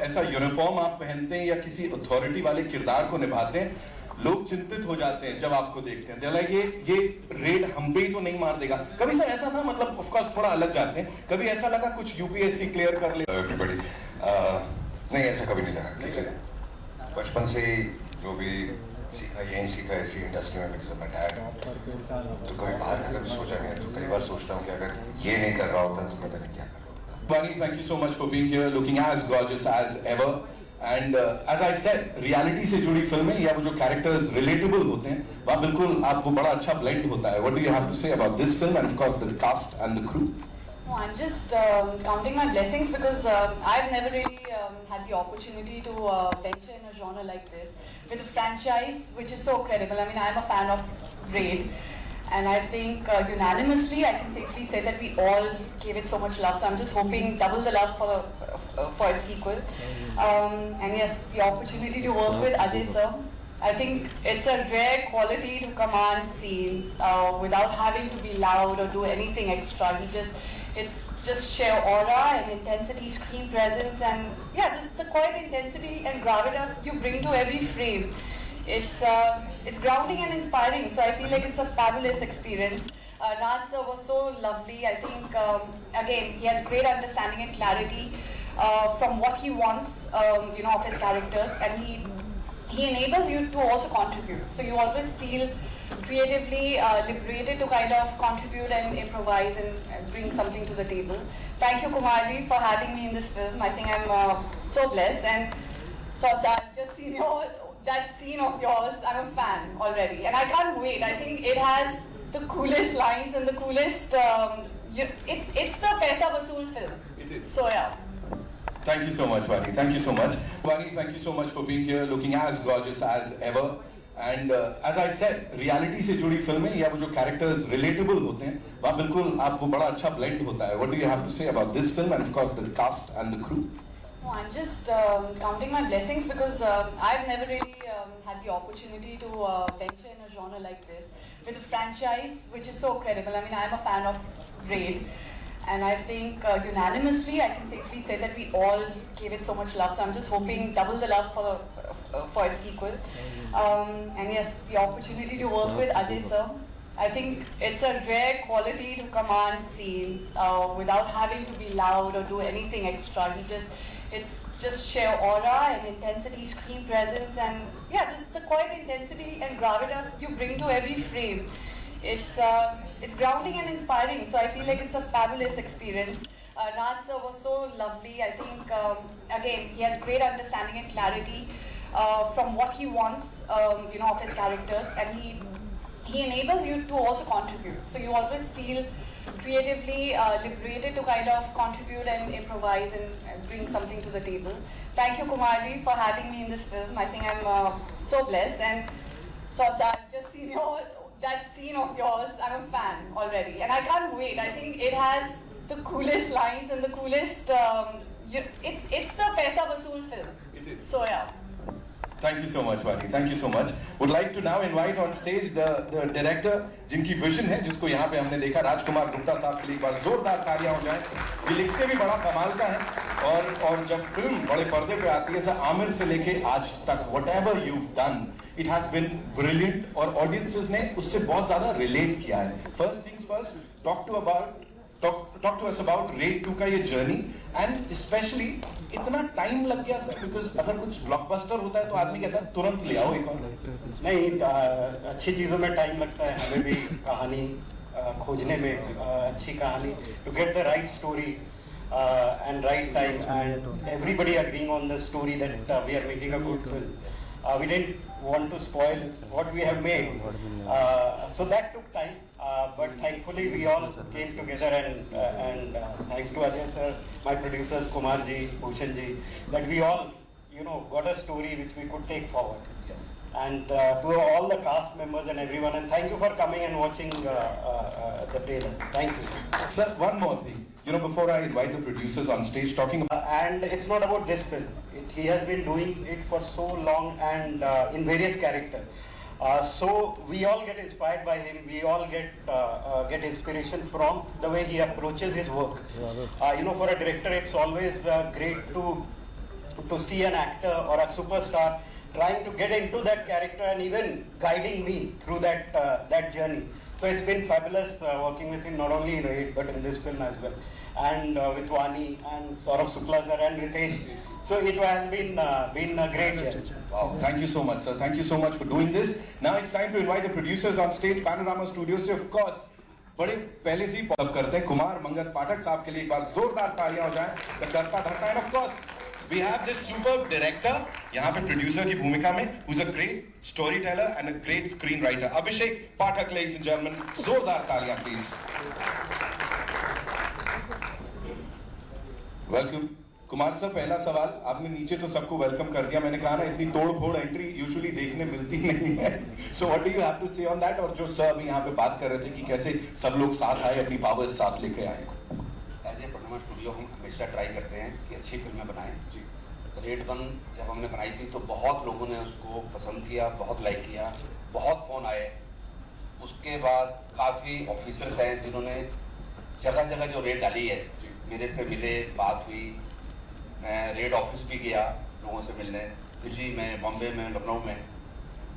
ऐसा यूनिफॉर्म आप पहनते हैं या किसी अथॉरिटी वाले किरदार को निभाते हैं, लोग चिंतित हो जाते हैं जब आपको देखते हैं। लाइक ये रेड हम पे ही तो नहीं मार देगा। कभी सर ऐसा था, मतलब ऑफ कोर्स थोड़ा अलग जाते हैं, कभी ऐसा लगा कुछ यूपीएससी क्लियर कर ले? एवरीबॉडी नहीं, ऐसा कभी नहीं लगा, क्योंकि बचपन से ही जो भी सीखा यहीं सीखा इसी इंडस्ट्री में, बिकॉज माय डैड। तो कभी बाहर का कभी सोचा नहीं। तो कई बार सोचता हूँ कि अगर ये नहीं कर रहा होता तो पता नहीं क्या कर रहा होता। Bunny, thank you so much for being here, looking as gorgeous as ever. And as I said, reality से जुड़ी फिल्में या वो जो characters relatable होते हैं, वहाँ बिल्कुल आप वो बड़ा अच्छा blend होता है. What do you have to say about this film and of course the cast and the crew? No, I'm just counting my blessings because I've never really had the opportunity to venture in a genre like this with a franchise which is so credible. I mean, I'm a fan of Raid, and I think unanimously I can safely say that we all gave it so much love. So I'm just hoping double the love for its sequel. And yes, the opportunity to work with Ajay sir, I think it's a rare quality to command scenes without having to be loud or do anything extra. It's just sheer aura and intensity, screen presence, and yeah, just the quiet intensity and gravitas you bring to every frame. It's grounding and inspiring, so I feel like it's a fabulous experience. Raj sir was so lovely. I think again he has great understanding and clarity from what he wants, of his characters, and he enables you to also contribute. So you always feel creatively liberated to kind of contribute and improvise and bring something to the table. Thank you, Kumarji, for having me in this film. I think I'm so blessed, and so I've just seen that scene of yours. I'm a fan already, and I can't wait. I think it has the coolest lines and the coolest. It's the Paisa Vasool film. It is. So yeah. Thank you so much, Bunny. Thank you so much. Bunny, thank you so much for being here, looking as gorgeous as ever. And as I said, reality से जुड़ी फिल्में या वो जो characters relatable होते हैं, वहाँ बिल्कुल आप वो बड़ा अच्छा blend होता है. What do you have to say about this film and of course the cast and the crew? No, I'm just counting my blessings because I've never really had the opportunity to venture in a genre like this with a franchise which is so credible. I mean, I'm a fan of Raid, and I think unanimously I can safely say that we all gave it so much love. So I'm just hoping double the love for its sequel. And yes, the opportunity to work with Ajay sir, I think it's a rare quality to command scenes without having to be loud or do anything extra. It's just sheer aura and intensity, screen presence, and yeah, just the quiet intensity and gravitas you bring to every frame. It's grounding and inspiring, so I feel like it's a fabulous experience. Raj sir was so lovely. I think again he has great understanding and clarity from what he wants, of his characters, and he enables you to also contribute. So you always feel creatively liberated to kind of contribute and improvise and bring something to the table. Thank you, Kumarji, for having me in this film. I think I'm so blessed, and so I've just seen that scene of yours. I'm a fan already, and I can't wait. I think it has the coolest lines and the coolest. It's the Paisa Vasool film. It is. So yeah. Thank you so much, Bunny. Thank you so much. Would like to now invite on stage the director जिनकी vision है, जिसको यहाँ पे हमने देखा, राजकुमार गुप्ता साहब के लिए एक बार जोरदार तालियां हो जाएं। ये लिखते भी बड़ा कमाल का है, और जब फिल्म बड़े पर्दे पे आती है, सर आमिर से लेके आज तक whatever you've done, it has been brilliant, और audiences ने उससे बहुत ज़्यादा relate किया है. First things first, talk to us about Raid 2 का ये journey, and especially इतना टाइम लग गया सर, बिकॉज अगर कुछ ब्लॉकबस्टर होता है तो आदमी कहता है तुरंत ले आओ एक और। नहीं, अच्छी चीज़ों में टाइम लगता है, हमें भी कहानी खोजने में, अच्छी कहानी, to get the right story and right time, and everybody agreeing on the story that we are making a good film. We didn't want to spoil what we have made, so that took time, but thankfully we all came together, and thanks to Ajay sir, my producers Kumar ji, Bhushan ji, that we all got a story which we could take forward. Yes. And to all the cast members and everyone, and thank you for coming and watching the trailer. Thank you. Sir, one more thing. Before I invite the producers on stage, talking about... And it's not about this film. He has been doing it for so long, and in various characters. So we all get inspired by him. We all get inspiration from the way he approaches his work. For a director, it's always great to to see an actor or a superstar trying to get into that character and even guiding me through that journey. So it's been fabulous working with him, not only in Raid but in this film as well, and with Vani and Saurabh Shukla sir and Ritesh. So it has been a great journey. Wow, thank you so much, sir. Thank you so much for doing this. Now it's time to invite the producers on stage. Panorama Studios से of course बड़े पहले से ही pop करते हैं कुमार मंगत पाठक साहब के लिए एक बार जोरदार तालियां हो जाएं. The करता धरता, and of course we have this superb director यहाँ पे producer की भूमिका में, who's a great storyteller and a great screenwriter. Abhishek Pathak, ladies and gentlemen, जोरदार तालियां please. Welcome. कुमार सर, पहला सवाल, आपने नीचे तो सबको वेलकम कर दिया, मैंने कहा ना इतनी तोड़ फोड़ एंट्री यूजुअली देखने मिलती नहीं है. So what do you have to say on that? और जो सर अभी यहाँ पे बात कर रहे थे कि कैसे सब लोग साथ आए, अपनी पावर्स साथ लेके आए. एज ए पैनोरमा स्टूडियो हम हमेशा ट्राई करते हैं कि अच्छी फिल्में बनाएं. जी, रेड 1 जब हमने बनाई थी तो बहुत लोगों ने उसको पसंद किया, बहुत लाइक किया, बहुत फ़ोन आए. उसके बाद काफ़ी ऑफिसर्स हैं जिन्होंने जगह जगह जो रेड डाली है मेरे से मिले, बात हुई. मैं रेड ऑफिस भी गया लोगों से मिलने, दिल्ली में, बॉम्बे में, लखनऊ में.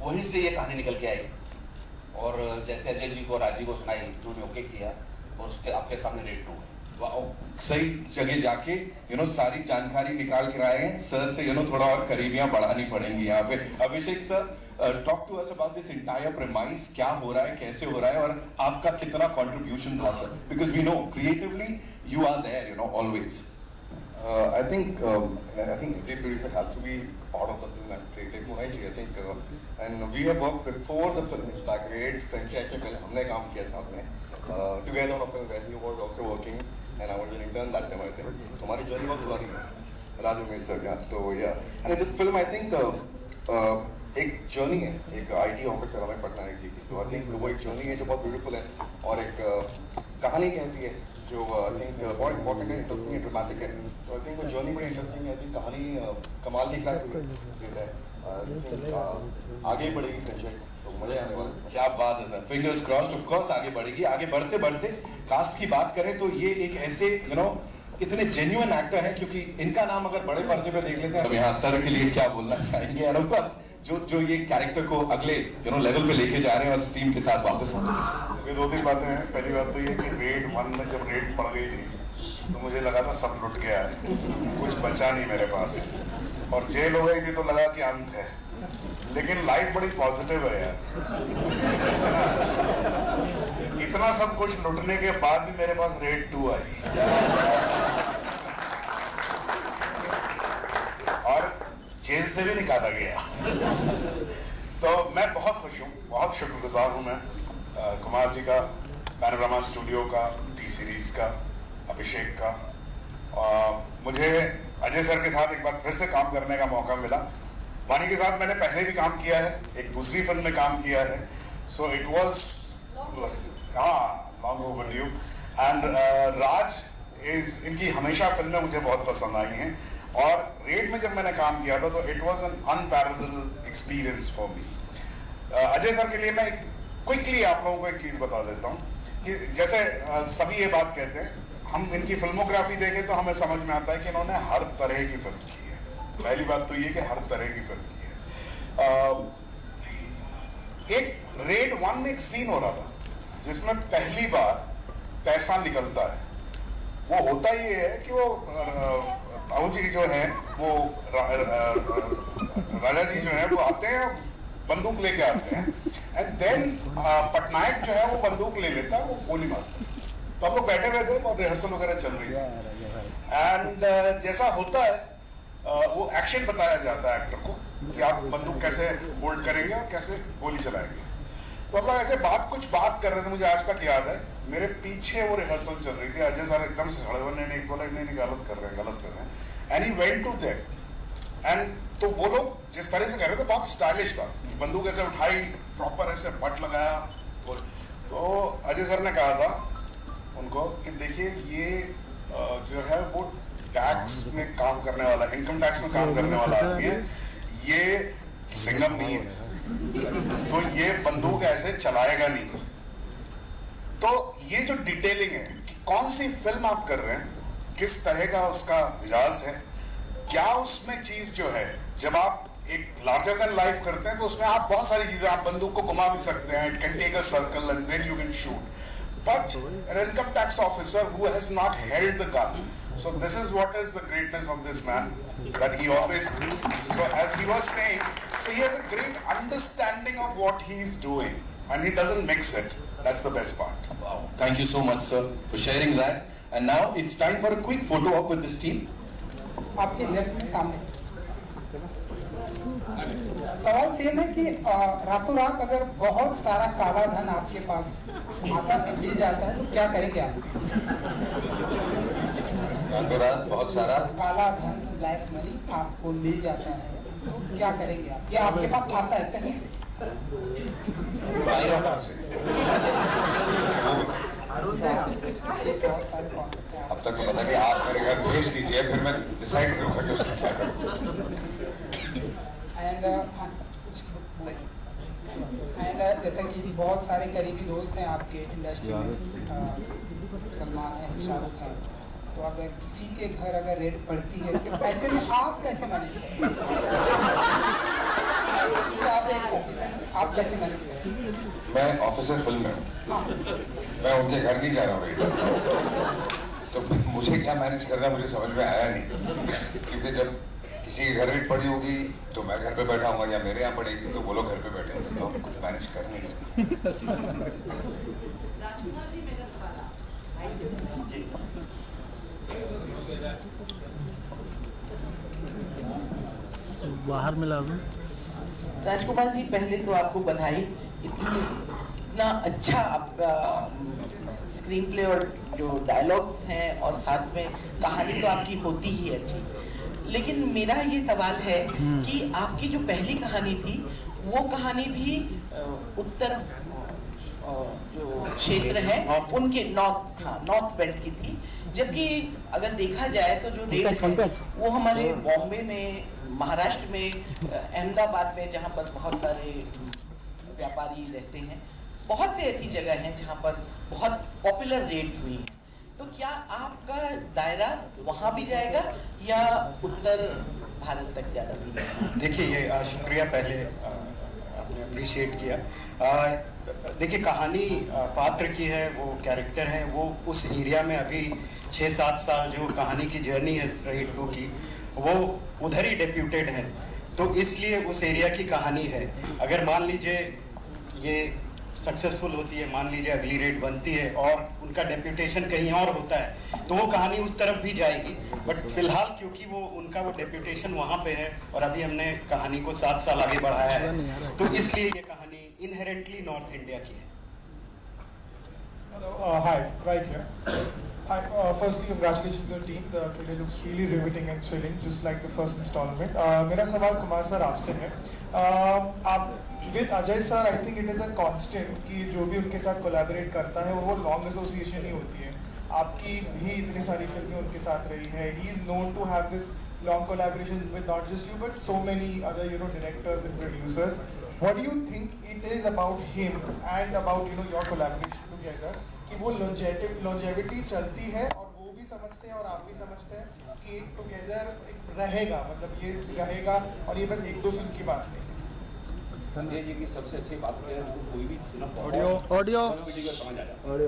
वहीं से ये कहानी निकल के आई और जैसे अजय जी को, राजी को सुनाई, उन्होंने ओके किया और उसके आपके सामने रेड 2 है. सही जगह जाके सारी जानकारी निकाल के आए हैं. सर से थोड़ा और करीबियां बढ़ानी पड़ेंगी यहाँ पे. Abhishek sir, talk to us about this entire premise. क्या हो रहा है, कैसे हो रहा है और आपका कितना कंट्रीब्यूशन था sir? Because we know creatively you are there always. I think every producer has to be part of the film and creative होना ही चाहिए. I think and we have worked before the film. Like Raid franchise से पहले हमने काम किया साथ में together on a film where he was also working and I was an intern that time. I think तो हमारी जर्नी बहुत पुरानी है. राजू मेरे सर का तो and in this film I think एक जर्नी है, एक IT ऑफिसर हमें पटना की. तो I think वो एक जर्नी है जो बहुत ब्यूटीफुल है और एक कहानी कहती है जो आई थिंक बहुत इंपॉर्टेंट है, इंटरेस्टिंग है, ड्रामेटिक है. तो आई थिंक वो जर्नी बड़ी इंटरेस्टिंग है. आई थिंक कहानी कमाल की क्रैक है. आगे बढ़ेगी फ्रेंचाइज तो मजा आने वाला है. क्या बात है sir, fingers crossed. Of course आगे बढ़ेगी. आगे बढ़ते बढ़ते कास्ट की बात करें तो ये एक ऐसे इतने जेन्युइन एक्टर हैं, क्योंकि इनका नाम अगर बड़े पर्दे पे देख लेते हैं तो यहाँ सर के लिए क्या बोलना चाहेंगे. एंड ऑफ कोर्स जो ये कैरेक्टर को अगले लेवल पे लेके जा रहे हैं और इस टीम के साथ वापस आने के साथ. ये 2-3 बातें हैं. पहली बात तो ये कि रेड 1 में जब रेड पड़ गई थी तो मुझे लगा था सब लुट गया है, कुछ बचा नहीं मेरे पास. और जेल हो गई थी तो लगा कि अंत है. लेकिन लाइफ बड़ी पॉजिटिव है यार. इतना सब कुछ लुटने के बाद भी मेरे पास रेड 2 आई और जेल से भी निकाला गया. तो मैं बहुत खुश हूँ, बहुत शुक्रगुजार हूँ मैं कुमार जी का, पैनोरामा स्टूडियो का, टी सीरीज का, अभिषेक का. मुझे अजय सर के साथ एक बार फिर से काम करने का मौका मिला. वानी के साथ मैंने पहले भी काम किया है, एक दूसरी फिल्म में काम किया है. So it was long overdue. And Raj इनकी हमेशा फिल्में मुझे बहुत पसंद आई हैं और रेड में जब मैंने काम किया था तो it was an unparalleled experience for me. Ajay sir के लिए मैं क्विकली आप लोगों को एक चीज़ बता देता हूँ कि जैसे सभी ये बात कहते हैं, हम इनकी फिल्मोग्राफी देखें तो हमें समझ में आता है कि इन्होंने हर तरह की फिल्म की है. पहली बात तो ये कि हर तरह की फिल्म की है. एक रेड 1 में एक सीन हो रहा था जिसमें पहली बार पैसा निकलता है. वो होता ये है कि वो ताऊ जी जो है वो राजा जी जो है वो आते हैं, बंदूक लेके आते हैं. एंड देन पटनायक जो है वो बंदूक ले लेता है, वो गोली मारता है. तो हम लोग बैठे हुए थे और रिहर्सल वगैरह चल रही थी. एंड जैसा होता है वो एक्शन बताया जाता है एक्टर को कि आप बंदूक कैसे होल्ड करेंगे और कैसे गोली चलाएंगे. तो हम लोग ऐसे कुछ बात कर रहे थे, मुझे आज तक याद है. मेरे पीछे वो रिहर्सल चल रही थी. अजय सर एकदम से खड़े हुए, नहीं बोला नहीं गलत कर रहे हैं. And he went to that. And तो वो लोग जिस तरह से कह रहे थे बहुत स्टाइलिश था कि बंदूक ऐसे उठाई, प्रॉपर ऐसे बट लगाया. तो अजय सर ने कहा था उनको कि देखिए ये जो है वो टैक्स में काम करने वाला, इनकम टैक्स में काम करने वाला आदमी है, ये सिंगम नहीं है, तो ये बंदूक ऐसे चलाएगा नहीं. तो ये जो डिटेलिंग है कि कौन सी फिल्म आप कर रहे हैं, किस तरह का उसका मिजाज है, क्या उसमें चीज जो है, जब आप एक लार्जर देन लाइफ करते हैं तो उसमें आप बहुत सारी चीजें, आप बंदूक को घुमा भी सकते हैं, it can take a circle and then you can shoot, but an income tax officer who has not held the gun, so this is what is the greatness of this man, that he always, so as he was saying, so he has a great understanding of what he is doing and he doesn't mix it. That's the best part. Wow. Thank you so much, sir, for sharing that. And now it's time for a quick photo op with this team. आपके left में सामने सवाल same है कि रातों रात अगर बहुत सारा काला धन आपके पास आता है, मिल जाता है, तो क्या करेंगे आप? रातों रात बहुत सारा काला धन, ब्लैक मनी आपको मिल जाता है, तो क्या करेंगे आप? या आपके पास आता है कहीं से? बहुत सारे कॉन्टेक्ट हैं। अब तक तो पता नहीं, आप मेरे घर भेज दीजिए, फिर मैं डिसाइड करूंगा कि उसका क्या करूं। एंड जैसा कि बहुत सारे करीबी दोस्त हैं आपके इंडस्ट्री में, सलमान है, शाहरुख है, तो अगर किसी के घर अगर रेड पड़ती है तो ऐसे में आप कैसे मैनेज करें? तो आप एक ऑफिसर, आप कैसे मैनेज करें? मैं ऑफिसर फिल्म में हूं, मैं उनके घर नहीं जा रहा हूँ, तो मुझे क्या मैनेज करना मुझे समझ में आया नहीं, क्योंकि जब किसी के घर रेट पड़ी होगी तो मैं घर पे बैठा हूँ, या मेरे यहाँ पड़ेगी तो वो लोग घर पे बैठे होंगे, तो हम कुछ मैनेज कर नहीं सकते। बाहर मिला दूं। राजकुमार जी, पहले तो आपको बधाई, इतना अच्छा आपका स्क्रीन प्ले और जो डायलॉग्स हैं और साथ में कहानी तो आपकी होती ही अच्छी, लेकिन मेरा ये सवाल है कि आपकी जो पहली कहानी थी वो कहानी भी उत्तर जो क्षेत्र है उनके नॉर्थ बेल्ट की थी, जबकि अगर देखा जाए तो जो रेट है वो हमारे बॉम्बे में, महाराष्ट्र में, अहमदाबाद में, जहाँ पर बहुत सारे व्यापारी रहते हैं, बहुत सी ऐसी जगह हैं जहाँ पर बहुत पॉपुलर रेट्स हुई हैं। तो क्या आपका दायरा वहाँ भी जाएगा या उत्तर भारत तक ज़्यादा सीमित? देखिए, ये शुक्रिया पहले आपने अप्रिशिएट किया। देखिए, कहानी पात्र की है, वो कैरेक्टर है, वो उस एरिया में अभी 6-7 साल जो कहानी की जर्नी है रेड 2 की, वो उधर ही डेप्यूटेड है, तो इसलिए उस एरिया की कहानी है। अगर मान लीजिए ये सक्सेसफुल होती है, मान लीजिए अगली रेड बनती है और उनका डेप्यूटेशन कहीं और होता है, तो वो कहानी उस तरफ भी जाएगी, बट फिलहाल क्योंकि वो उनका वो डेप्यूटेशन वहाँ पे है और अभी हमने कहानी को 7 साल आगे बढ़ाया है, तो इसलिए ये कहानी इनहेरेंटली नॉर्थ इंडिया की है। Hi, right here. Hi, firstly, congratulations to the team. The trailer looks really riveting and thrilling, just like the first installment. मेरा सवाल कुमार सर आपसे है। आप with Ajay sir, I think it is a constant कि जो भी उनके साथ कोलैबोरेट करता है वो लॉन्ग एसोसिएशन ही होती है। आपकी भी इतनी सारी फिल्में उनके साथ रही है। He is known to have this long collaboration with not just you but so many other directors and producers. What do you think it is about him and about your collaboration together कि वो longevity चलती है और वो भी समझते हैं और आप भी समझते हैं कि एक टुगेदर रहेगा, मतलब ये रहेगा और ये बस 1-2 फिल्म की बात नहीं। अजय जी की सबसे अच्छी बात है वो कोई भी चीज ऑडियो समझ आ जाता है।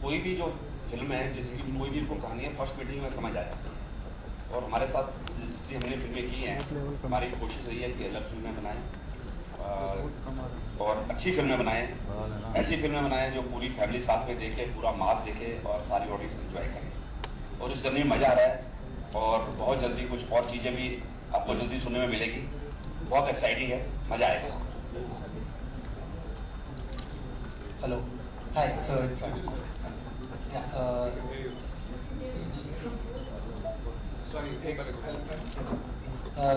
कोई भी जो फिल्म है जिसकी कोई भी इनको कहानी है फर्स्ट मीटिंग में समझ आ जाती है, और हमारे साथ जितनी हमने फिल्में की हैं हमारी कोशिश रही है कि अलग फिल्में बनाएं और अच्छी फिल्में बनाएं, ऐसी फिल्में बनाएं जो पूरी फैमिली साथ में देखे, पूरा मास देखे और सारी ऑडियंस एंजॉय करें। और इस जर्नी में मज़ा आ रहा है और बहुत जल्दी कुछ और चीज़ें भी आपको जल्दी सुनने में मिलेगी। बहुत एक्साइटिंग है, मज़ा आएगा। Hello, hi sir.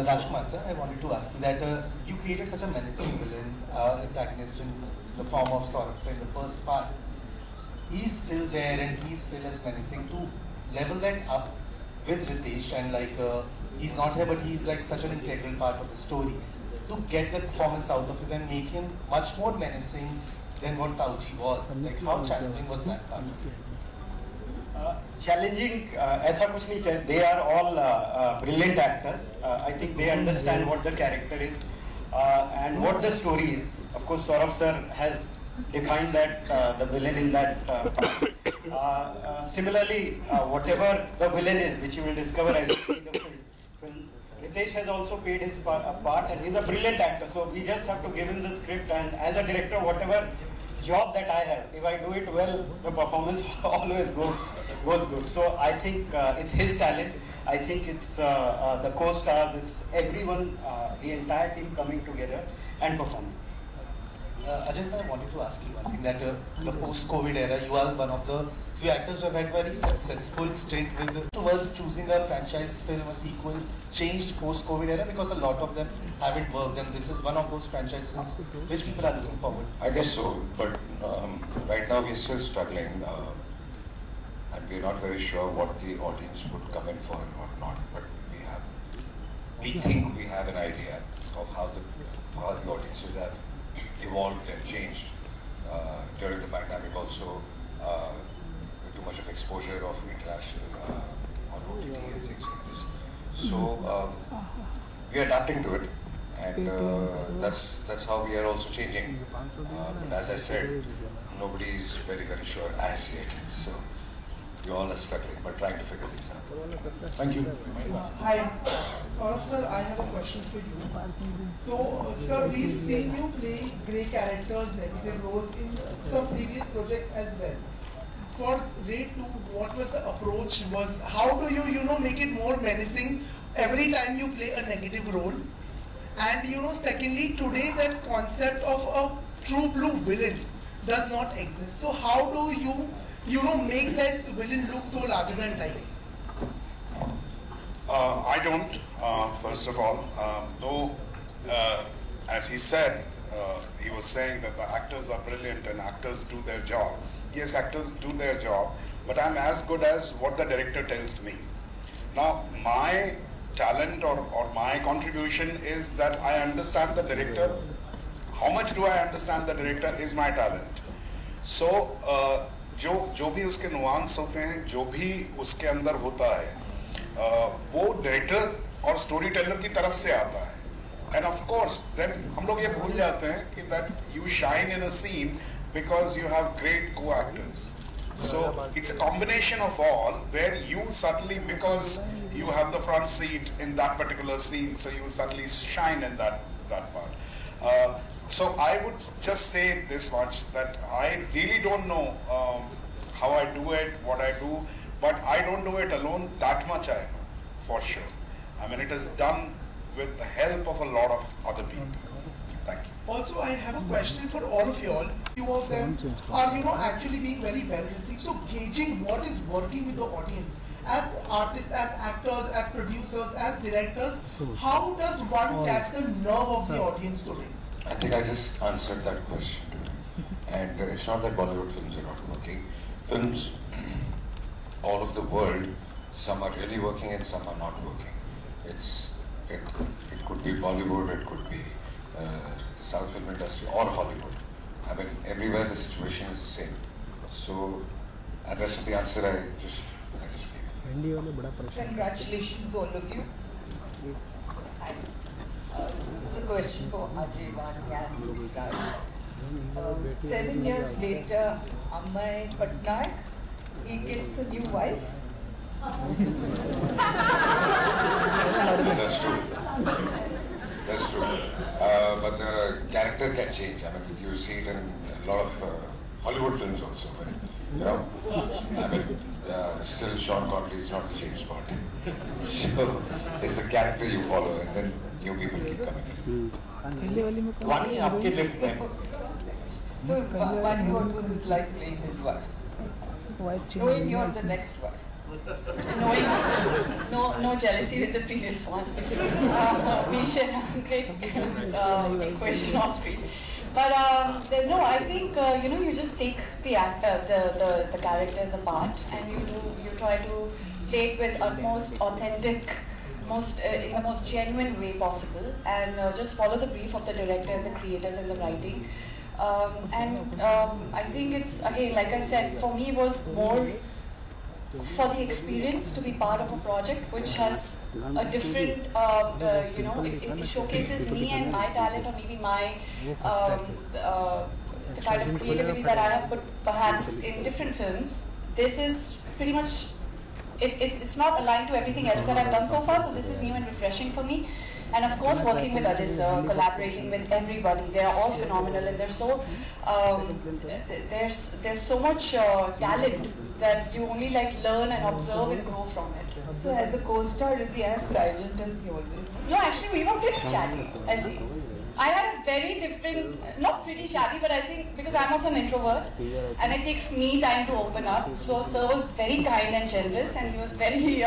Rajkumar sir, I wanted to ask you that you created such a menacing villain, antagonist in the form of Saurabh sir in the first part. He's still there and he's still as menacing. To level that up with Ritesh and he's not here but he's like such an integral part of the story. To get that performance out of him and make him much more menacing than what Tauji was. Like how challenging was that part? Challenging, ऐसा कुछ नहीं चाहिए. They are all brilliant actors. I think they understand what the character is and what the story is. Of course, Saurabh sir has defined that the villain in that part. Similarly, whatever the villain is, which you will discover as you see the film, Ritesh has also played his part, and he's a brilliant actor. So we just have to give him the script, and as a director, whatever job that I have, if I do it well, the performance always goes good. So I think it's his talent. I think it's the co-stars, it's everyone, the entire team coming together and performing. Ajay sir, I wanted to ask you one thing, that the post-COVID era, you are one of the few actors who have had very successful stint with towards choosing a franchise film, a sequel, changed post-COVID era, because a lot of them haven't worked, and this is one of those franchise films which people are looking forward. I guess so, but right now we're still struggling, and we're not very sure what the audience would come in for and what not. But we think we have an idea of how the audiences have evolved and changed during the pandemic. Also, too much of exposure of international on OTT and things like this. So we're adapting to it, and that's how we are also changing. But as I said, nobody is very sure as yet. So we all are struggling, but trying to figure things out. Thank you. Hi, Saurabh sir, I have a question for you. So, sir, we've seen you play grey characters, negative roles in some previous projects as well. For Raid 2, what was the approach? How do you make it more menacing every time you play a negative role? And secondly, today that concept of a true blue villain does not exist. So how do you make this villain look so larger than life? I don't, first of all, though, as he said, he was saying that the actors are brilliant and actors do their job. Yes, actors do their job, but I'm as good as what the director tells me. Now, my talent or my contribution is that I understand the director. How much do I understand the director is my talent. So, जो भी उसके nuance होते हैं, जो भी उसके अंदर होता है, वो डायरेक्टर और स्टोरी टेलर की तरफ से आता है. And of course, then हम लोग ये भूल जाते हैं कि that you shine in a scene because you have great co-actors. So it's a combination of all, where you suddenly, because you have the front seat in that particular scene, so you suddenly shine in that part. So I would just say this much, that I really don't know how I do it, what I do, but I don't do it alone. That much I know, for sure. I mean, it is done with the help of a lot of other people. Thank you. Also, I have a question for all of you all. Few of them are, actually being very well received. So gauging what is working with the audience, as artists, as actors, as producers, as directors, how does one catch the nerve of the audience today? I think I just answered that question. And it's not that Bollywood films are not working. Films all over the world, some are really working and some are not working. It could be Bollywood, it could be the South film industry or Hollywood. I mean, everywhere the situation is the same. So, the rest of the answer I just gave. Congratulations, all of you. This is a question for Ajay, Vani and Raj. 7 years later, Amay Patnaik, he gets a new wife. That's true. That's true. But the character can change. I mean, you see it in a lot of Hollywood films also. But, I mean, still Sean Connery is not the James Bond. So it's the character you follow, and then new people keep coming in. Vani, आपके lift में. So, Vani, what was it like playing his wife? Knowing you're the next wife. No jealousy with the previous one. We share a great equation off screen. But no, I think you just take the actor, the character, the part, and you try to play it with utmost authentic, in the most genuine way possible, and just follow the brief of the director and the creators and the writing. I think it's, again, like I said, for me it was more for the experience to be part of a project which has a different, it showcases me and my talent, or maybe my the kind of creativity that I have put perhaps in different films. This is pretty much, it's not aligned to everything else that I've done so far, so this is new and refreshing for me. And of course, working with Ajay sir, collaborating with everybody, they are all phenomenal, and they're so there's so much talent that you only like learn and observe and grow from it. So as a co-star, is he as silent as you always? No, actually, we were pretty chatty. I think I had a very different, not pretty chatty, but I think because I'm also an introvert, and it takes me time to open up. So sir was very kind and generous, and he was very.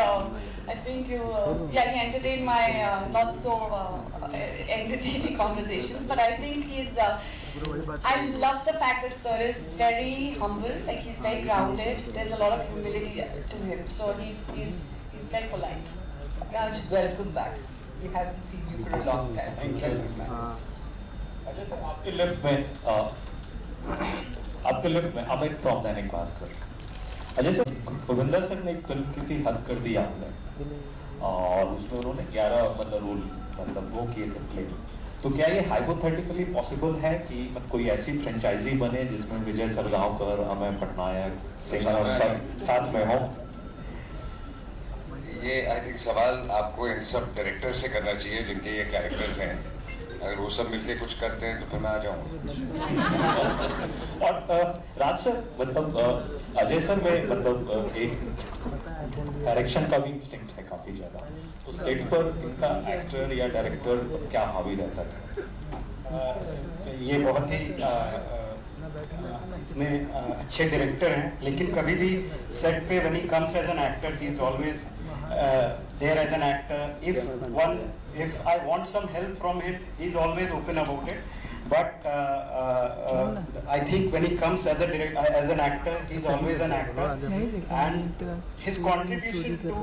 I think he entertained my not so entertaining conversations, but I think he's. I love the fact that sir is very humble, like he's very grounded. There's a lot of humility to him, so he's very polite. Raj, welcome back. We haven't seen you for a long time. Thank you. Ajay sir, आपके lift में Amit from Dainik Bhaskar. Ajay sir, Govinda sir ने एक film की थी हद कर दी आपने, और उसमें उन्होंने 11 रोल वो किए थे प्ले। तो क्या ये हाइपोथेटिकली पॉसिबल है कि कोई ऐसी फ्रेंचाइजी बने जिसमें विजय सरगांवकर, अमय पटनायक, सिंगर सब साथ में हो? ये आई थिंक सवाल आपको इन सब डायरेक्टर से करना चाहिए जिनके ये कैरेक्टर्स हैं। अगर वो सब मिलके कुछ करते हैं तो फिर मैं आ जाऊँगा। और राज सर, अजय सर में एक डायरेक्शन का भी इंस्टिंक्ट है काफी ज्यादा, तो सेट पर इनका एक्टर या डायरेक्टर क्या हावी रहता है? ये बहुत ही इतने अच्छे डायरेक्टर हैं, लेकिन कभी भी सेट पे when he comes as an actor, he is always there as an actor. If I want some help from him, he is always open about it. But I think when he comes as an actor, he is always an actor, and his contribution to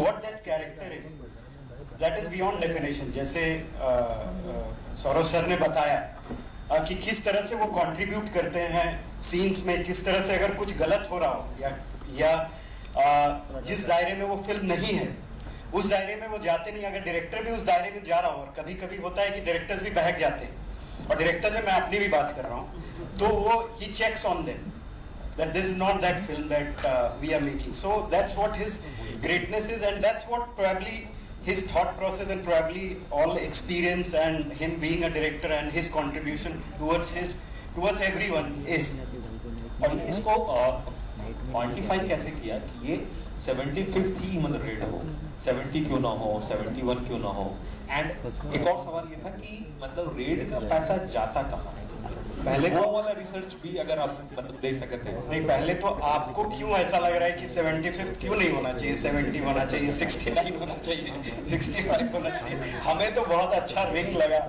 what that character is, that is beyond definition. जैसे Saurabh sir ने बताया कि किस तरह से वो contribute करते हैं सीन्स में, किस तरह से अगर कुछ गलत हो रहा हो या जिस दायरे में वो फिल्म नहीं है उस दायरे में वो जाते नहीं, अगर डायरेक्टर भी उस दायरे में जा रहा हो, और कभी कभी होता है कि डायरेक्टर्स भी बहक जाते हैं, और डायरेक्टर्स में मैं अपनी भी बात कर रहा हूँ, तो वो ही checks on them that this is not that film that we are making. So that's what his greatness is, and that's what probably his thought process and probably all experience and him being a director and his contribution towards everyone is. और इसको quantify कैसे किया कि ये 75th ही rate हो, 70 क्यों ना हो, 71 क्यों ना हो? एंड एक और सवाल ये था कि रेट का पैसा जाता कहाँ है? पहले वो वाला रिसर्च भी अगर आप दे सकते हैं। नहीं, पहले तो आपको क्यों ऐसा लग रहा है कि 75th क्यों नहीं होना चाहिए, 70 होना चाहिए, 69 होना चाहिए, 65 होना चाहिए? हमें तो बहुत अच्छा रिंग लगा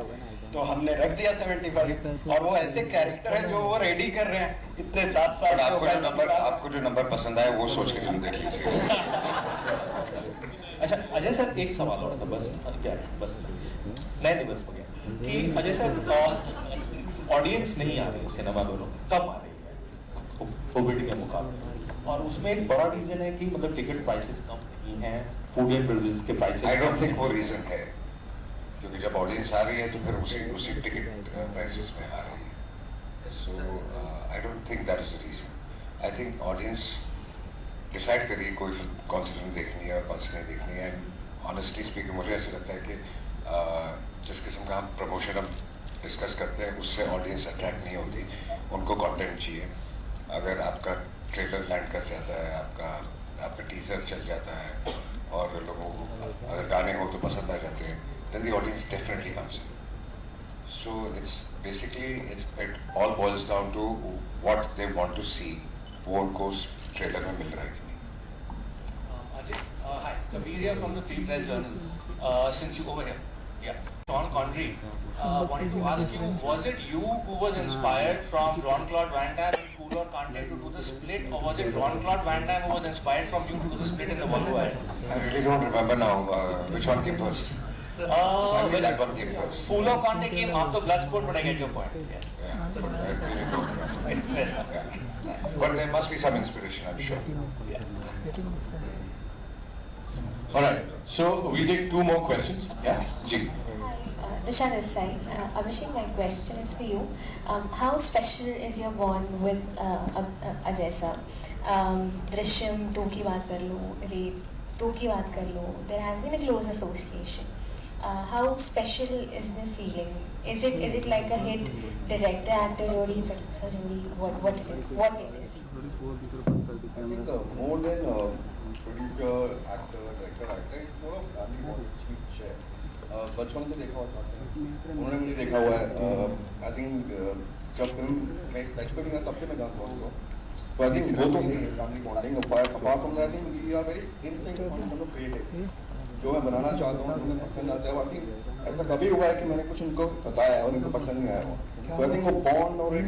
तो हमने रख दिया 75, और वो ऐसे कैरेक्टर है जो वो रेडी कर रहे हैं इतने 7 साल। आपको जो नंबर पसंद आए वो सोच के फिल्म देख लीजिए। अच्छा अजय सर, एक सवाल और था, बस क्या है, बस नहीं बस हो गया कि अजय सर ऑडियंस नहीं आ रही सिनेमाघरों में, कम आ रही है कोविड के मुकाबले, और उसमें एक बड़ा रीजन है कि टिकट प्राइसेस कम ही हैं, फूड एंड बेवरेजेस के प्राइसेस। आई डोंट थिंक वो रीजन है, क्योंकि जब ऑडियंस आ रही है तो फिर उसी टिकट प्राइसेस में आ रही है। So I don't think that is the reason. I think audience decide करिए कोई फिल्म कौन सी फिल्म देखनी है और कौन सी नहीं देखनी है। एंड ऑनेस्टली स्पीकिंग मुझे ऐसा लगता है कि जिस किस्म का हम प्रमोशन हम डिस्कस करते हैं उससे ऑडियंस अट्रैक्ट नहीं होती, उनको कंटेंट चाहिए। अगर आपका ट्रेलर लैंड कर जाता है, आपका टीजर चल जाता है और लोगों को अगर गाने हो तो पसंद आ जाते हैं, then the audience definitely comes in. So it's basically it all boils down to what they want to see, वो उनको ट्रेलर में मिल रहा है कि नहीं। Ajay, hi, Kabir here from the Free Press Journal. Since you over here, yeah, Sean Connery. Wanted to ask you, was it you who was inspired from Jean-Claude Van Damme and Fool or Can't to do the split, or was it Jean-Claude Van Damme who was inspired from you to do the split in the Volvo ad? I really don't remember now which one came first. I think that one came first. Fool or Conte came after Bloodsport, but I get your point. Yeah, but I really don't know. Yeah. But there must be some inspiration, I'm sure. All right, so we'll take 2 more questions. Yeah, Ji. Disha this side. Abhishek, my question is for you. How special is your bond with Ajay sir? Drishyam 2 की बात कर लो, Raid 2 की बात कर लो. There has been a close association. How special is the feeling? Is it like a hit director actor jodi, producer jodi? What it is? I think more than producer, actor, director, it's more of family bond which we share. बचपन से देखा हुआ साथ में उन्होंने मुझे देखा हुआ है. आई थिंक जब फिल्म मैं सेट पर भी गया तब से मैं जानता हूँ. तो आई थिंक वो तो है family bonding. Apart from that I think we are very in sync on the creative. जो मैं बनाना चाहता हूँ उन्हें पसंद आता है. आई थिंक ऐसा कभी हुआ है कि मैंने कुछ उनको बताया और उनको पसंद नहीं आया हो. तो आई थिंक वो बॉन्ड और एक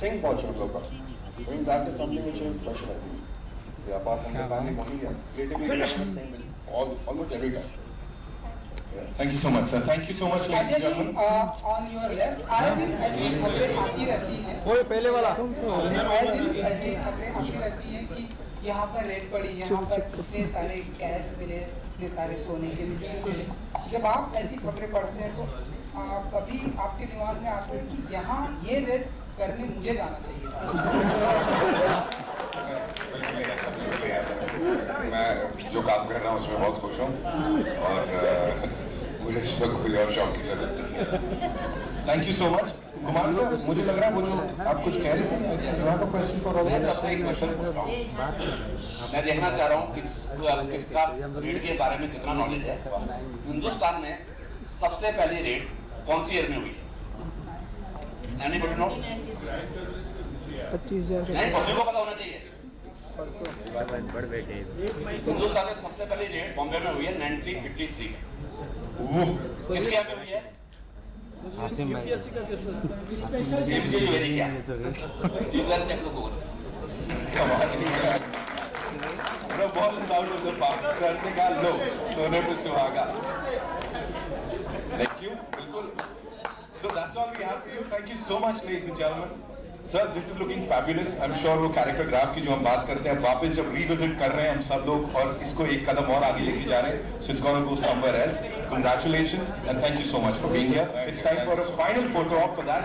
सिंग पहुँच हम लोग का. I think that is something which is special. I think apart from the family bonding creatively almost every time. Thank you so much, sir. Thank you so much, ladies and gentlemen. On your left, आए दिन ऐसी खबरें आती रहती हैं. ओए पहले वाला. आए दिन ऐसी खबरें आती रहती हैं कि यहाँ पर रेड पड़ी, यहाँ पर इतने सारे कैश मिले, इतने सारे सोने के बिस्किट मिले. जब आप ऐसी खबरें पढ़ते हैं तो कभी आपके दिमाग में आता है कि यहाँ ये रेड करने मुझे जाना चाहिए. मैं जो काम कर रहा हूँ उसमें बहुत खुश हूँ और मुझे इस वक्त कोई और शौक की जरूरत नहीं है. Thank you so much. Kumar sir, मुझे लग रहा है वो जो आप कुछ कह रहे थे, I think you have a question for all of मैं us. सबसे एक क्वेश्चन पूछ रहा हूँ. मैं देखना चाह रहा हूँ किसका रेड के बारे में कितना नॉलेज है. हिंदुस्तान में सबसे पहली रेड कौन सी ईयर में हुई है? Anybody know? 25,000. नहीं, पब्लिक को पता होना चाहिए. हिंदुस्तान में सबसे पहली रेड बॉम्बे में हुई है 1953. किसके यहाँ पे हुई है? ये मुझे वेरी क्या? You can check the Google. The ball is out of the park. Sir निकाल लो. सोने पे सुहागा. Thank you. बिल्कुल. So that's all we have for you. Thank you so much, ladies and gentlemen. Sir, this is looking fabulous. I'm sure वो character graph की जो हम बात करते हैं वापस जब रिविजिट कर रहे हैं हम सब लोग और इसको एक कदम और आगे लेके जा रहे हैं. So it's gonna go somewhere else. Congratulations and thank you so much for being here. It's time for a final photo op for that.